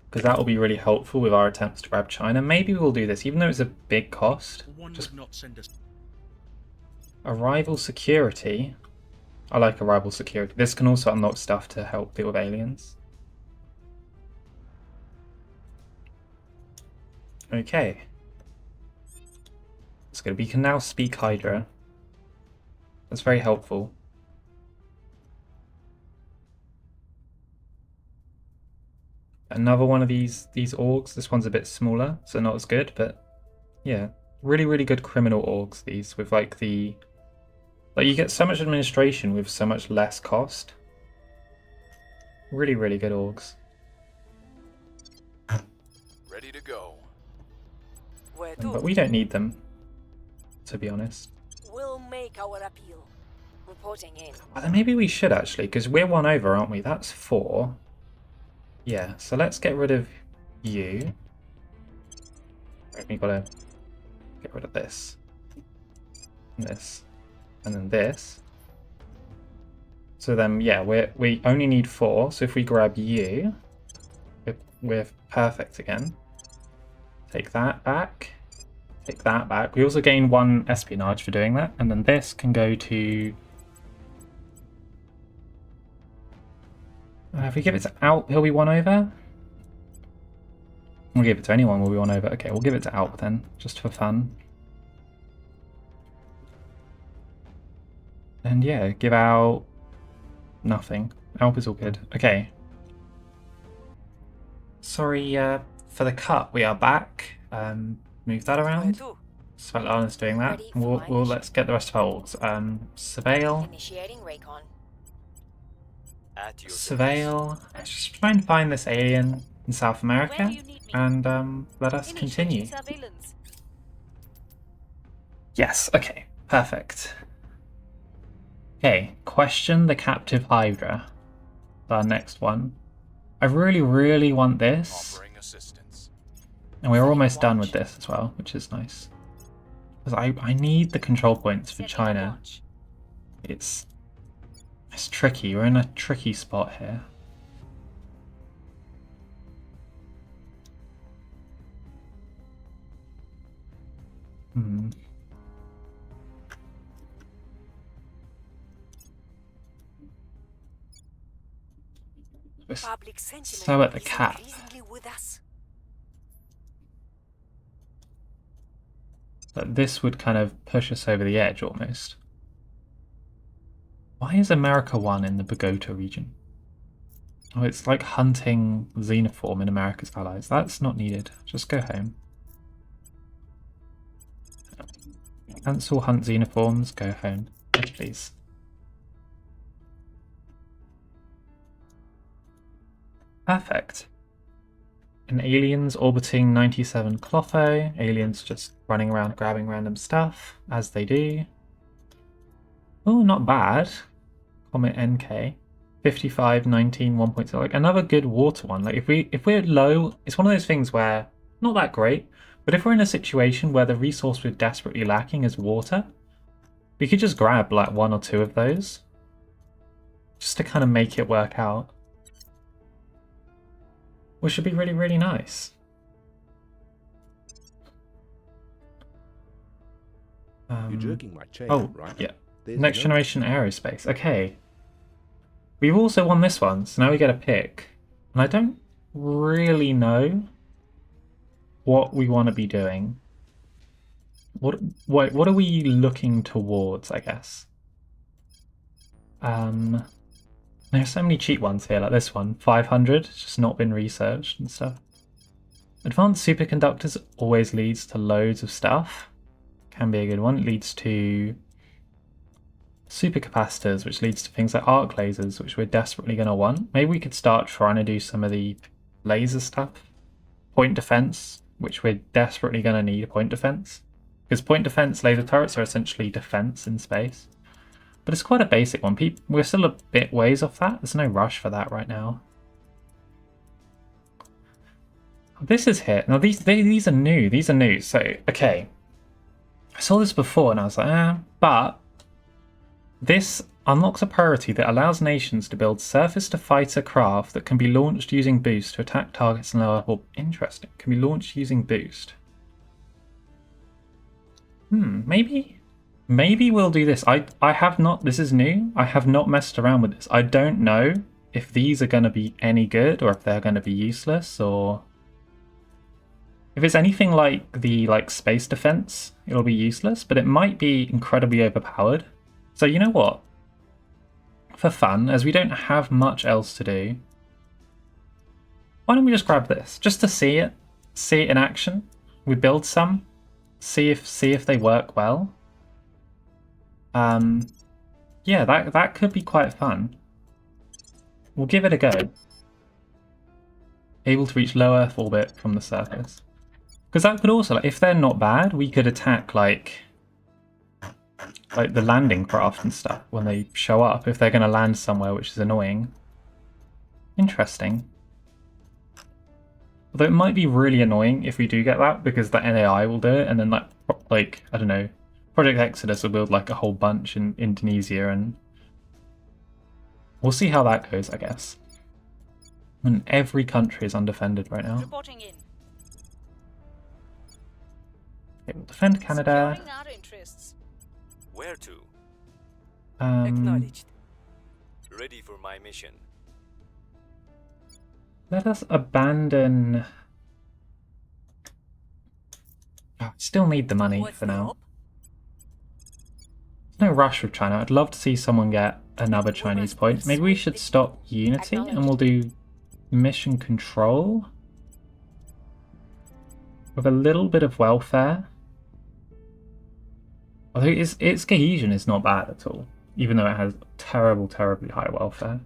Because that will be really helpful with our attempts to grab China. Maybe we'll do this, even though it's a big cost. Just arrival security. I like arrival security. This can also unlock stuff to help deal with aliens. Okay. It's good. We can now speak Hydra. That's very helpful. Another one of these orgs. This one's a bit smaller, so not as good, but yeah, really, really good criminal orgs. These with like you get so much administration with so much less cost. Really, really good orgs. Ready to go. Where to? But we don't need them, to be honest. We'll make our appeal. Reporting in. Well, then maybe we should actually, because we're one over, aren't we? That's 4. Yeah, so let's get rid of you. Right, we gotta get rid of this. And this. And then this. So then, yeah, we only need 4. So if we grab you, we're perfect again. Take that back. Take that back. We also gain 1 espionage for doing that. And then this can go to... if we give it to Out, he'll be 1 over. We'll give it to anyone, we'll be 1 over. Okay, we'll give it to Out then, just for fun. And yeah, give out nothing. Alp is all good. Okay. Sorry for the cut. We are back. Move that Where around. to? Svetlana's doing that. Ready for my We'll mission. let's get the rest of our orgs. Surveil. Initiating recon. At your Surveil. Let's just try and find this alien in South Where America. do you need me? And let us continue. Initiating surveillance. Yes, okay. Perfect. Okay, question the captive Hydra. Our next one. I really, really want this. Offering assistance. And we're almost done with this as well, which is nice. Because I need the control points for Setting a China. watch. It's tricky. We're in a tricky spot here. Hmm. We're Public sentiment so at the is cap. increasingly with us. But this would kind of push us over the edge almost. Why is America 1 in the Bogota region? Oh, it's like hunting xenoform in America's allies. That's not needed. Just go home. Cancel hunt xenoforms. Go home. Yes, please. Perfect. And aliens orbiting 97 Clotho. Aliens just running around grabbing random stuff, as they do. Oh, not bad. Comet NK. 55, 19, 1.0. Like another good water one. Like if we're low, it's one of those things where not that great, but if we're in a situation where the resource we're desperately lacking is water, we could just grab like 1 or 2 of those. Just to kind of make it work out. Which should be really, really nice. You're jerking my chain, Oh, right? yeah. There's Next no- generation aerospace. Okay. We've also won this one, so now we get a pick. And I don't really know what we want to be doing. What are we looking towards, I guess? There's so many cheap ones here, like this one. 500, it's just not been researched and stuff. Advanced superconductors always leads to loads of stuff. Can be a good one. It leads to supercapacitors, which leads to things like arc lasers, which we're desperately going to want. Maybe we could start trying to do some of the laser stuff. Point defense, which we're desperately going to need a point defense. Because point defense laser turrets are essentially defense in space. But it's quite a basic one. We're still a bit ways off that. There's no rush for that right now. This is hit. Now these are new. These are new. So, okay. I saw this before and I was like, but this unlocks a priority that allows nations to build surface-to-fighter craft that can be launched using boost to attack targets in lower level. Interesting. Can be launched using boost. Maybe we'll do this. I have not, this is new. I have not messed around with this. I don't know if these are going to be any good or if they're going to be useless, or if it's anything like the space defense, it'll be useless, but it might be incredibly overpowered. So you know what? For fun, as we don't have much else to do, why don't we just grab this just to see it in action? We build some, see if they work well. Yeah, that could be quite fun. We'll give it a go. Able to reach low Earth orbit from the surface, because that could also, if they're not bad, we could attack like the landing craft and stuff when they show up, if they're going to land somewhere, which is annoying. Interesting. Although it might be really annoying if we do get that, because the NAI will do it, and then like I don't know, Project Exodus will build like a whole bunch in Indonesia, and we'll see how that goes, I guess. And every country is undefended right now. Reporting in. Okay, we'll defend Canada. Securing our interests. Where to? Acknowledged. Ready for my mission. Let us abandon. Still need the money What's for the now. op? No rush with China. I'd love to see someone get another Chinese point. Maybe we should stop Unity and we'll do mission control with a little bit of welfare. Although its cohesion is not bad at all, even though it has terribly high welfare.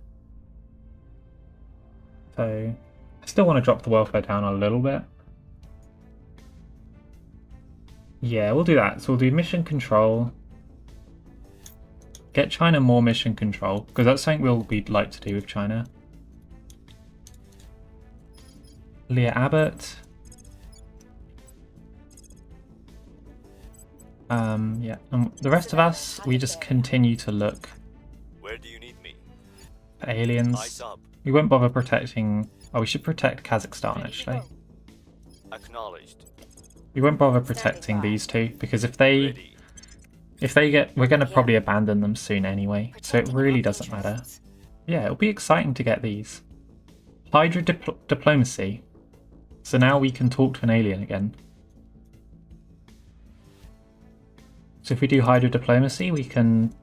So I still want to drop the welfare down a little bit. Yeah, we'll do that. So we'll do mission control. Get China more mission control, because that's something we'd like to do with China. Leah Abbott. Yeah, and the rest of us, we just continue to look Where do you need me? for aliens. Eyes up. We won't bother protecting. Oh, we should protect Kazakhstan Ready to actually. go. Acknowledged. We won't bother protecting these two, because if they Ready. get, we're going to probably abandon them soon anyway, so it really doesn't matter. Yeah, it'll be exciting to get these. Hydra diplomacy. So now we can talk to an alien again. So if we do Hydra diplomacy, we can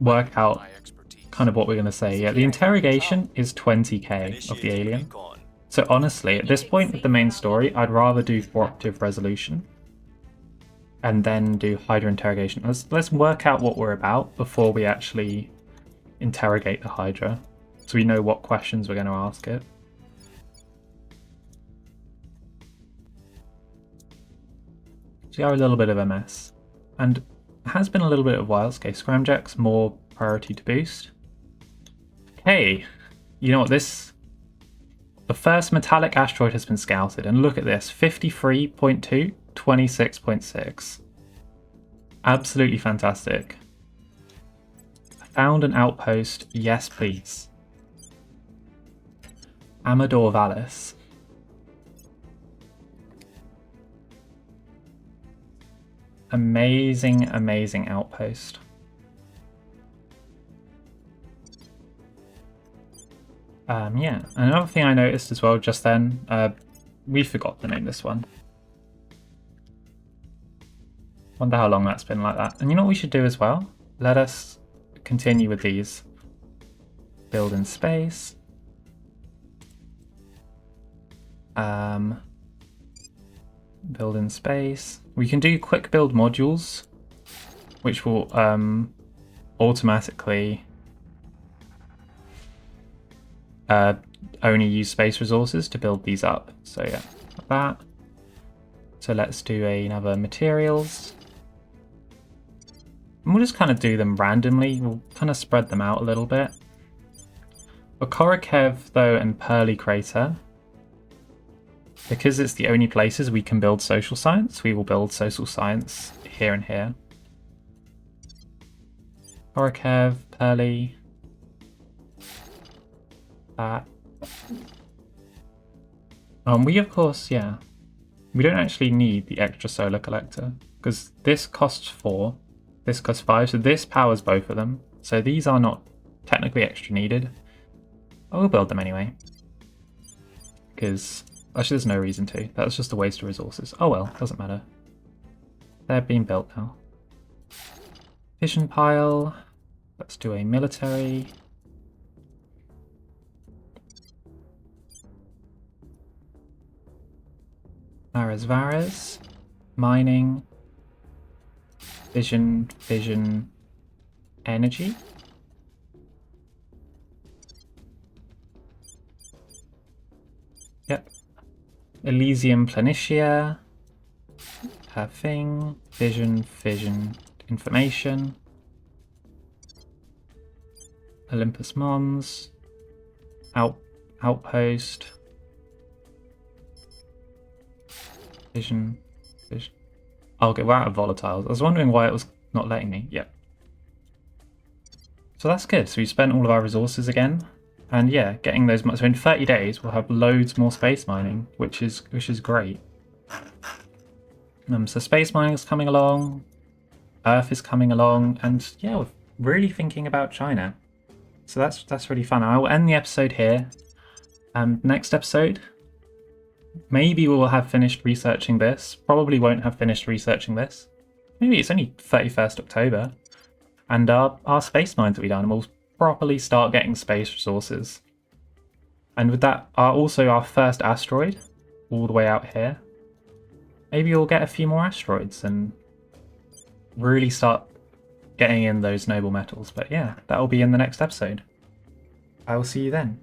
work out My expertise. kind of what we're going to say. Yeah, the interrogation is 20k of the Initiating alien. recon. So honestly, at this point with the main story, I'd rather do cooperative resolution and then do Hydra interrogation. Let's work out what we're about before we actually interrogate the Hydra, so we know what questions we're going to ask it. So we are a little bit of a mess, and it has been a little bit of a while. Okay, Scramjacks, more priority to boost. Hey, you know what, the first metallic asteroid has been scouted, and look at this, 53.2, 26.6. Absolutely fantastic. Found an outpost, yes please. Amador Vallis. Amazing, amazing outpost. Yeah, and another thing I noticed as well just then, we forgot to name this one. Wonder how long that's been like that. And you know what we should do as well? Let us continue with these. Build in space. build in space. We can do quick build modules, which will automatically only use space resources to build these up. So yeah, like that. So let's do another materials. And we'll just kind of do them randomly. We'll kind of spread them out a little bit. For Korokev, though, and Pearly Crater, because it's the only places we can build social science, we will build social science here and here. Korokev, Pearly, that. We of course, yeah, we don't actually need the extra solar collector because this costs 4, this costs 5, so this powers both of them. So these are not technically extra needed. I will build them anyway because actually there's no reason to. That was just a waste of resources. Oh well, doesn't matter. They're being built now. Fission pile. Let's do a military. Varas. Mining. Fission. Energy. Yep. Elysium Planitia. Thing. Fission. Information. Olympus Mons. Outpost. Fission. Okay, we're out of volatiles. I was wondering why it was not letting me. Yep. So that's good. So we spent all of our resources again. And yeah, getting those much. So in 30 days, we'll have loads more space mining, which is great. So space mining is coming along, Earth is coming along, and yeah, we're really thinking about China. So that's really fun. I will end the episode here. Next episode, maybe we will have finished researching this. Probably won't have finished researching this. Maybe it's only 31st October, and our space mines will be done, and we'll properly start getting space resources. And with that, also our first asteroid, all the way out here. Maybe we'll get a few more asteroids and really start getting in those noble metals. But yeah, that will be in the next episode. I will see you then.